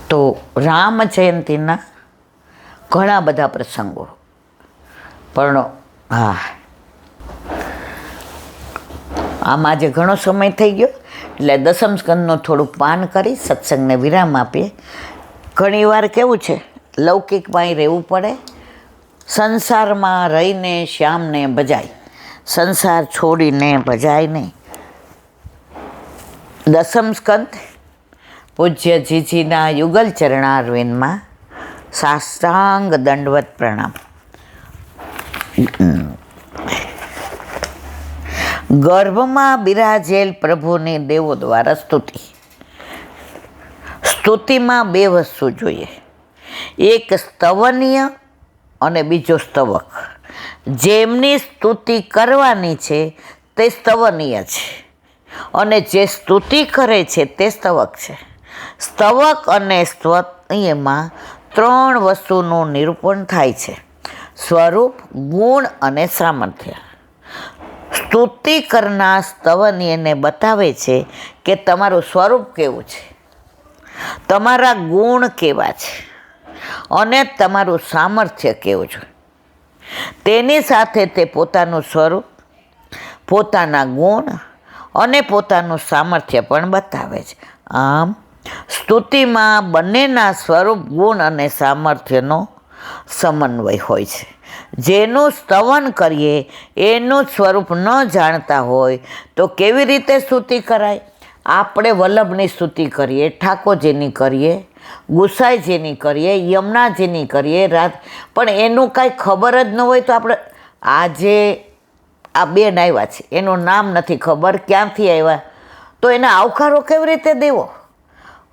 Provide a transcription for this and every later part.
તો રામ જયંતીના ઘણા બધા પ્રસંગો, પણ હા, આમ આજે ઘણો સમય થઈ ગયો એટલે દસમ સ્કંદનું થોડું પાન કરી સત્સંગને વિરામ આપીએ. ઘણીવાર કેવું છે, લૌકિકમાં રહેવું પડે, સંસારમાં રહીને શ્યામને ભજાય, સંસાર છોડીને ભજાય નહીં. દસમ સ્કંદ પૂજ્ય જીજીના યુગલ ચરણારવિંદમાં સાષ્ટાંગ દંડવત પ્રણામ. ગર્ભમાં બિરાજેલ પ્રભુની દેવો દ્વારા સ્તુતિ. સ્તુતિમાં બે વસ્તુ જોઈએ, એક સ્તવનીય અને બીજો સ્તવક. જેમની સ્તુતિ કરવાની છે તે સ્તવનીય છે, અને જે સ્તુતિ કરે છે તે સ્તવક છે. સ્તવક અને સ્તવનીયમાં ત્રણ વસ્તુનું નિરૂપણ થાય છે: સ્વરૂપ, ગુણ અને સામર્થ્ય. સ્તુતિ કરનાર સ્તવનીયને બતાવે છે કે તમારું સ્વરૂપ કેવું છે, તમારા ગુણ કેવા છે અને તમારું સામર્થ્ય કેવું છે. તેની સાથે તે પોતાનું સ્વરૂપ, પોતાના ગુણ અને પોતાનું સામર્થ્ય પણ બતાવે છે. આમ સ્તુતિમાં બંનેના સ્વરૂપ, ગુણ અને સામર્થ્યનો સમન્વય હોય છે. જેનું સ્તવન કરીએ એનું સ્વરૂપ ન જાણતા હોય તો કેવી રીતે સ્તુતિ કરાય? આપણે વલ્લભની સ્તુતિ કરીએ, ઠાકોરજીની કરીએ, ગુસાઈજીની કરીએ, યમુનાજીની કરીએ, પણ એનું કાંઈ ખબર જ ન હોય તો આપણે આજે આ બેન આવ્યા છે એનું નામ નથી ખબર, ક્યાંથી આવ્યા, તો એને આવકારો કેવી રીતે દેવો?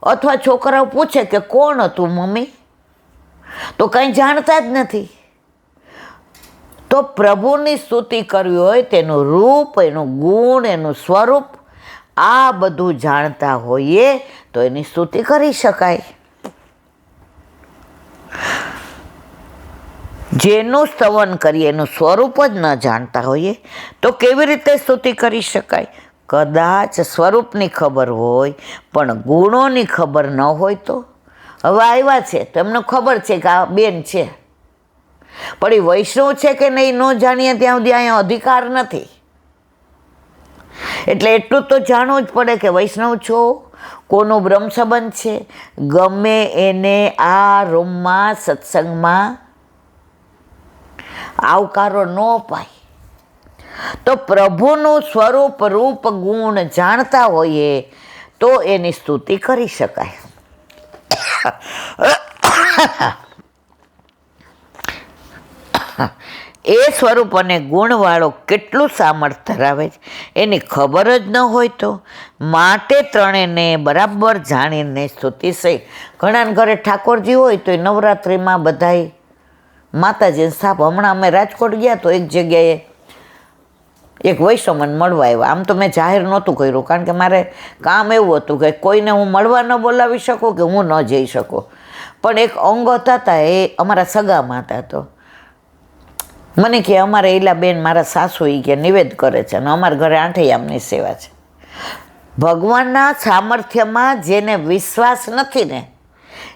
અથવા છોકરાઓ પૂછે કે કોણ હતું મમ્મી, તો કંઈ જાણતા જ નથી. તો પ્રભુની સ્તુતિ કરવી હોય તેનું રૂપ, એનું ગુણ, એનું સ્વરૂપ, આ બધું જાણતા હોઈએ તો એની સ્તુતિ કરી શકાય. જેનું સ્તવન કરીએ એનું સ્વરૂપ જ ન જાણતા હોઈએ તો કેવી રીતે સ્તુતિ કરી શકાય? કદાચ સ્વરૂપની ખબર હોય પણ ગુણોની ખબર ન હોય તો? હવે આવ્યા છે તો એમને ખબર છે કે આ બેન છે, પણ એ વૈષ્ણવ છે કે નહીં ન જાણીએ ત્યાં સુધી અહીંયા અધિકાર નથી. એટલે એટલું તો જાણવું જ પડે કે વૈષ્ણવ છો, કોનો બ્રહ્મ સંબંધ છે. ગમે એને આ રૂમમાં સત્સંગમાં આવકારો ન અપાય. તો પ્રભુનું સ્વરૂપ, રૂપ, ગુણ જાણતા હોઈએ તો એની સ્તુતિ કરી શકાય. એ સ્વરૂપ અને ગુણવાળો કેટલું સામર્થ્ય ધરાવે છે એની ખબર જ ન હોય તો? માટે ત્રણેયને બરાબર જાણીને સ્તુતિ સહી. ઘણાને ઘરે ઠાકોરજી હોય તો એ નવરાત્રિમાં બધાય માતાજીને સ્થાપ. હમણાં અમે રાજકોટ ગયા તો એક જગ્યાએ એક વૈષ્ણવ મને મળવા આવ્યા. આમ તો મેં જાહેર નહોતું કર્યું કારણ કે મારે કામ એવું હતું કે કોઈને હું મળવા ન બોલાવી શકું કે હું ન જઈ શકું. પણ એક અંગત હતા, એ અમારા સગામાં હતા. તો મને કે અમારે એલા બેન મારા સાસુ એ કે નિવેદ કરે છે અને અમારા ઘરે આઠૈયામની સેવા છે. ભગવાનના સામર્થ્યમાં જેને વિશ્વાસ નથી ને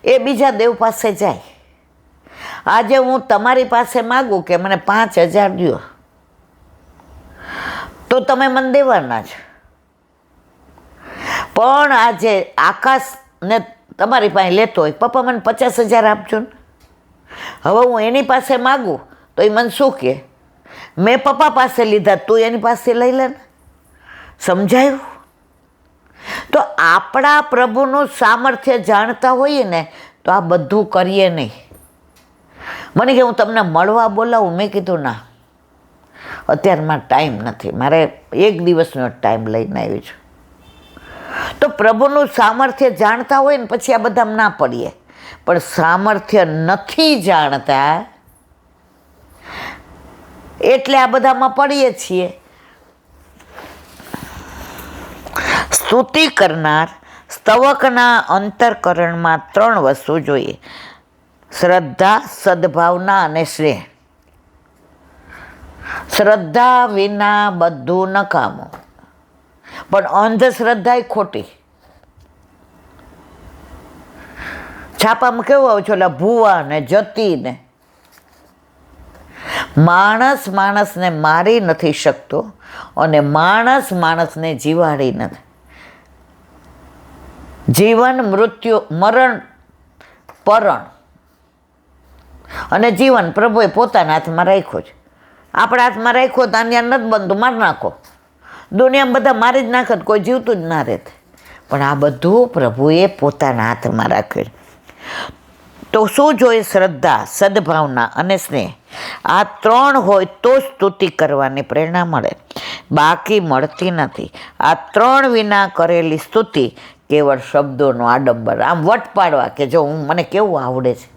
એ બીજા દેવ પાસે જાય. આજે હું તમારી પાસે માગું કે મને 5,000 દો તો તમે મને દેવાના છો, પણ આજે આકાશને તમારી પાસે લેતો હોય, પપ્પા મને 50,000 આપજો ને. હવે હું એની પાસે માગું તો એ મને શું કહે? મેં પપ્પા પાસે લીધા, તું એની પાસે લઈ લે ને. સમજાયું? તો આપણા પ્રભુનું સામર્થ્ય જાણતા હોઈએ ને તો આ બધું કરીએ નહીં. મને કે હું તમને મળવા બોલાવું, મેં કીધું ના, અત્યારમાં ટાઈમ નથી, મારે એક દિવસનો ટાઈમ લઈને આવી છું. તો પ્રભુનું સામર્થ્ય જાણતા હોય ને પછી આ બધા ના પડીએ, પણ સામર્થ્ય નથી જાણતા એટલે આ બધામાં પડીએ છીએ. સ્તુતિ કરનાર સ્તવકના અંતરકરણમાં 3 વસ્તુ જોઈએ: શ્રદ્ધા, સદભાવના અને સ્નેહ. શ્રદ્ધા વિના બધું નકામું, પણ અંધશ્રદ્ધા ખોટી. છાપામાં કેવું આવે છે ઓલા ભૂવા ને જતી ને. માણસ માણસને મારી નથી શકતો અને માણસ માણસને જીવાડી નથી. જીવન, મૃત્યુ, મરણ, પરણ અને જીવન પ્રભુએ પોતાના હાથમાં રાખ્યો છે. આપણા હાથમાં રાખ્યો તો અહીંયા નથી બનતું, મારી નાખો. દુનિયામાં બધા મારી જ નાખે, કોઈ જીવતું જ ના રહેત. પણ આ બધું પ્રભુએ પોતાના હાથમાં રાખ્યું. તો શું જોઈએ? શ્રદ્ધા, સદભાવના અને સ્નેહ. આ 3 હોય તો સ્તુતિ કરવાની પ્રેરણા મળે, બાકી મળતી નથી. આ 3 વિના કરેલી સ્તુતિ કેવળ શબ્દોનો આડંબર, આમ વટ પાડવા કે જો મને કેવું આવડે છે.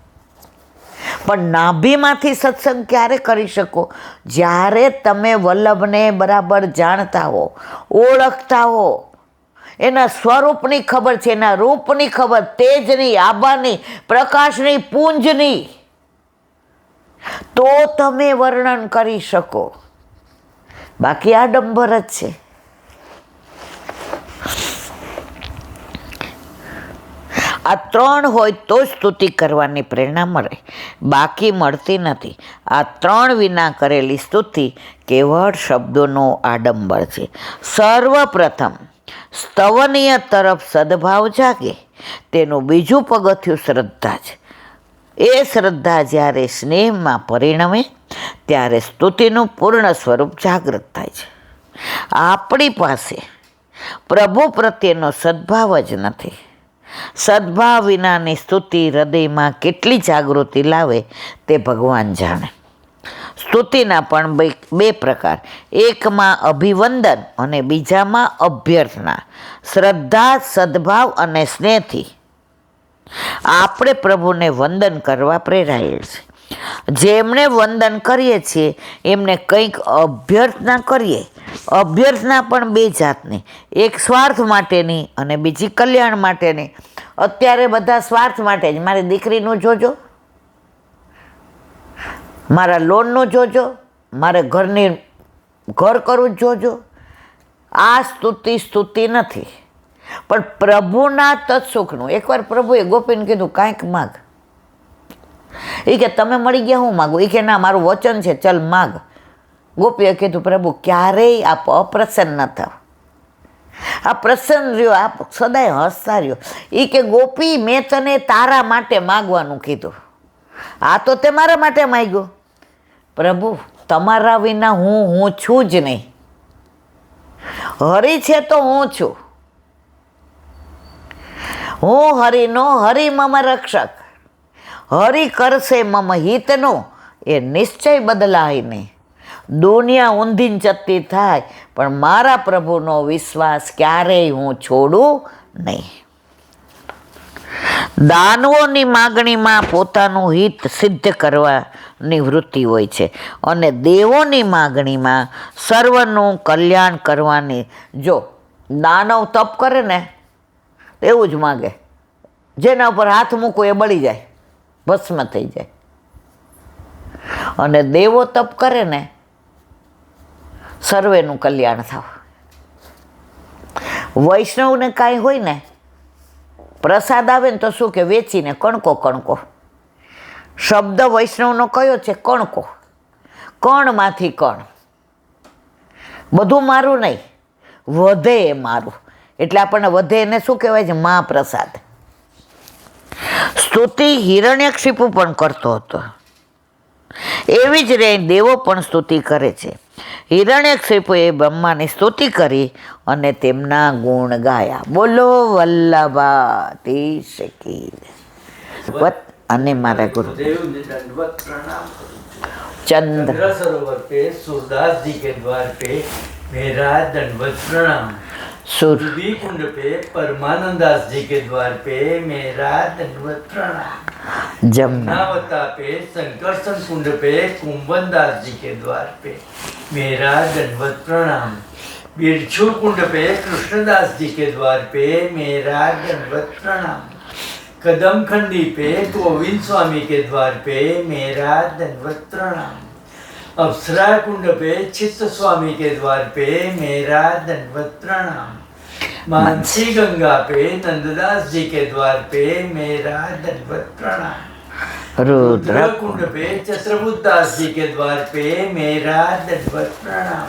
પણ નાભીમાંથી સત્સંગ ક્યારે કરી શકો? જ્યારે તમે વલ્લભને બરાબર જાણતા હો, ઓળખતા હો, એના સ્વરૂપની ખબર છે, એના રૂપની ખબર, તેજની, આભાની, પ્રકાશની, પુંજની, તો તમે વર્ણન કરી શકો. બાકી આડંબર જ છે. આ 3 હોય તો સ્તુતિ કરવાની પ્રેરણા મળે, બાકી મળતી નથી. આ 3 વિના કરેલી સ્તુતિ કેવળ શબ્દોનો આડંબર છે. સર્વપ્રથમ સ્તવનીય તરફ સદભાવ જાગે, તેનું બીજું પગથિયું શ્રદ્ધા છે. એ શ્રદ્ધા જ્યારે સ્નેહમાં પરિણમે ત્યારે સ્તુતિનું પૂર્ણ સ્વરૂપ જાગૃત થાય છે. આપણી પાસે પ્રભુ પ્રત્યેનો સદભાવ જ નથી. સદભાવ વિનાની સ્તુતિ હૃદયમાં કેટલી જાગૃતિ લાવે તે ભગવાન જાણે. સ્તુતિના પણ 2 પ્રકાર, એકમાં અભિવંદન અને બીજામાં અભ્યર્થના. શ્રદ્ધા, સદભાવ અને સ્નેહથી આપણે પ્રભુને વંદન કરવા પ્રેરાયેલ છે. જેમણે વંદન કરીએ છીએ એમને કંઈક અભ્યર્થના કરીએ. અભ્યર્થના પણ 2 જાતની, એક સ્વાર્થ માટેની અને બીજી કલ્યાણ માટેની. અત્યારે બધા સ્વાર્થ માટે જ, મારી દીકરીનું જોજો, મારા લોનનું જોજો, મારે ઘર કરવું જ જોજો. આ સ્તુતિ નથી, પણ પ્રભુના તત્સુખનું. એકવાર પ્રભુએ ગોપીને કીધું કાંઈક માગ. એ કે તમે મળી ગયા, હું માગું? એ કે ના, મારું વચન છે, ચલ માગ. ગોપીએ કીધું પ્રભુ ક્યારેય આપ અપ્રસન્ન ન થાવ, આ પ્રસન્ન રહ્યો, આપ સદાય હસતા રહ્યો. એ કે ગોપી, મેં તને તારા માટે માગવાનું કીધું, આ તો તે મારા માટે માગ્યું. પ્રભુ તમારા વિના હું છું જ નહીં. હરિ છે તો હું છું. હું હરિનો, હરિ મમ રક્ષક. હરિ કરશે મમ હિતનો, એ નિશ્ચય બદલાય નહીં. દુનિયા ઊંધીન જતી થાય, પણ મારા પ્રભુનો વિશ્વાસ ક્યારેય હું છોડું નહીં. દાનવોની માગણીમાં પોતાનું હિત સિદ્ધ કરવાની વૃત્તિ હોય છે અને દેવોની માગણીમાં સર્વનું કલ્યાણ કરવાની. જો દાનવ તપ કરે ને એવું જ માગે, જેના ઉપર હાથ મૂકો એ બળી જાય, ભસ્મ થઈ જાય. અને દેવો તપ કરે ને સર્વેનું કલ્યાણ થાવ. વૈષ્ણવને કાંઈ હોય ને, પ્રસાદ આવે ને તો શું કે વેચીને કણકો કણકો. શબ્દ વૈષ્ણવનો કયો છે? કણકો. કણમાંથી કણ. બધું મારું નહીં, વધે એ મારું. એટલે આપણને વધે એને શું કહેવાય છે? મહાપ્રસાદ. સ્તુતિ હિરણ્યકશિપુ પણ કરતો હતો, એવી જ રીતે દેવો પણ સ્તુતિ કરે છે. હિરણ્યકશિપુએ બ્રહ્માની સ્તુતિ કરી અને તેમના ગુણ ગાયા. બોલો વલ્લભાધીશ કી જય. અને મારા ગુરુ चंद्र सरोवर पे सूरदास जी के द्वार पे मेरा दंडवत प्रणाम. सुरभि कुंड पे परमानंदास जी के द्वार पे मेरा दंडवत प्रणाम. जमुनावता पे संकर्षण कुंड पे कुंभनदास जी के द्वार पे मेरा दंडवत प्रणाम. बिरछू कुंड पे कृष्णदास जी के द्वार पे मेरा दंडवत प्रणाम. कदम खंडी पे गोविंद स्वामी के द्वार पे मेरा दंडवत प्रणाम. अप्सरा कुंड पे चित्त स्वामी के द्वार पे मेरा दंडवत प्रणाम. मानसी गंगा पे नंददास जी के द्वार पे मेरा दंडवत प्रणाम। रुद्र कुंड पे चतुर्बुद्ध दास जी के द्वार पे मेरा दंडवत प्रणाम।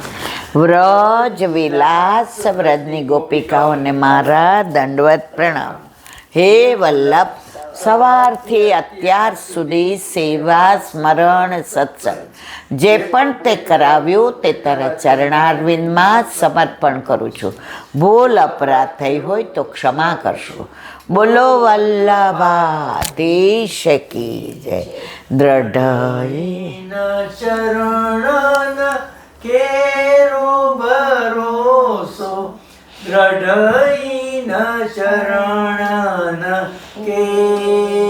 વ્રજ વિલાસ વ્રજની ગોપિકાઓને મારા દંડવત પ્રણામ. હે વલ્લભ, સવારથી અત્યાર સુધી સેવા સ્મરણ સત્સંગ જે પણ તે કરાવ્યું તે તારા ચરણારવિંદમાં સમર્પણ કરું છું. ભૂલ અપરાધ થઈ હોય તો ક્ષમા કરશો. બોલો વલ્લભાધીશ કી જય. દ્રઢ ચરણ કેરો ભરોસો દ્રઢઈન શરણ કેરો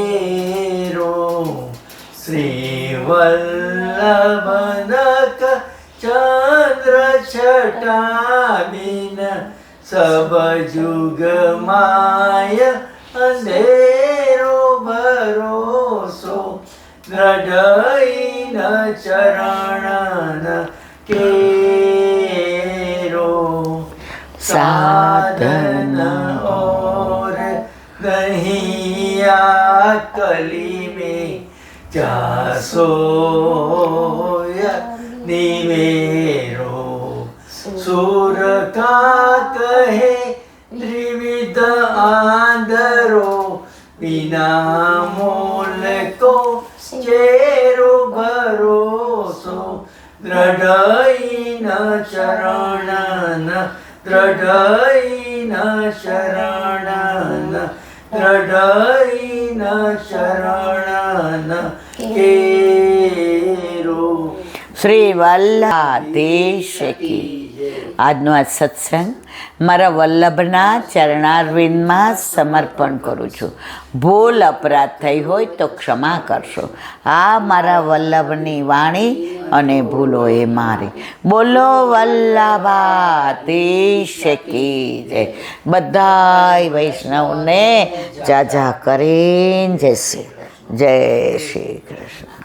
શ્રી વલ્લભનક ચંદ્ર છટાબિન સબ જુગ માય અંધેરો ભરોસો દ્રઢઈન ચરણ केरो साधन और दहिया कली में जासो निवेरो सुर का कहे त्रिविध आंधरो बिना मोल को चेरो भरोसो દ્રઢઈન શરણન દ્રઢઈન શરણન દ્રઢઈન શરણન કેરો. શ્રી વલ્લભાધીશ કી. આજનો આ સત્સંગ મારા વલ્લભના ચરણારવિંદમાં સમર્પણ કરું છું. ભૂલ અપરાધ થઈ હોય તો ક્ષમા કરશો. આ મારા વલ્લભની વાણી અને ભૂલો એ મારી. બોલો વલ્લભાધીશ કી જય. બધાય વૈષ્ણવને જાજા કરીને જય શ્રી કૃષ્ણ.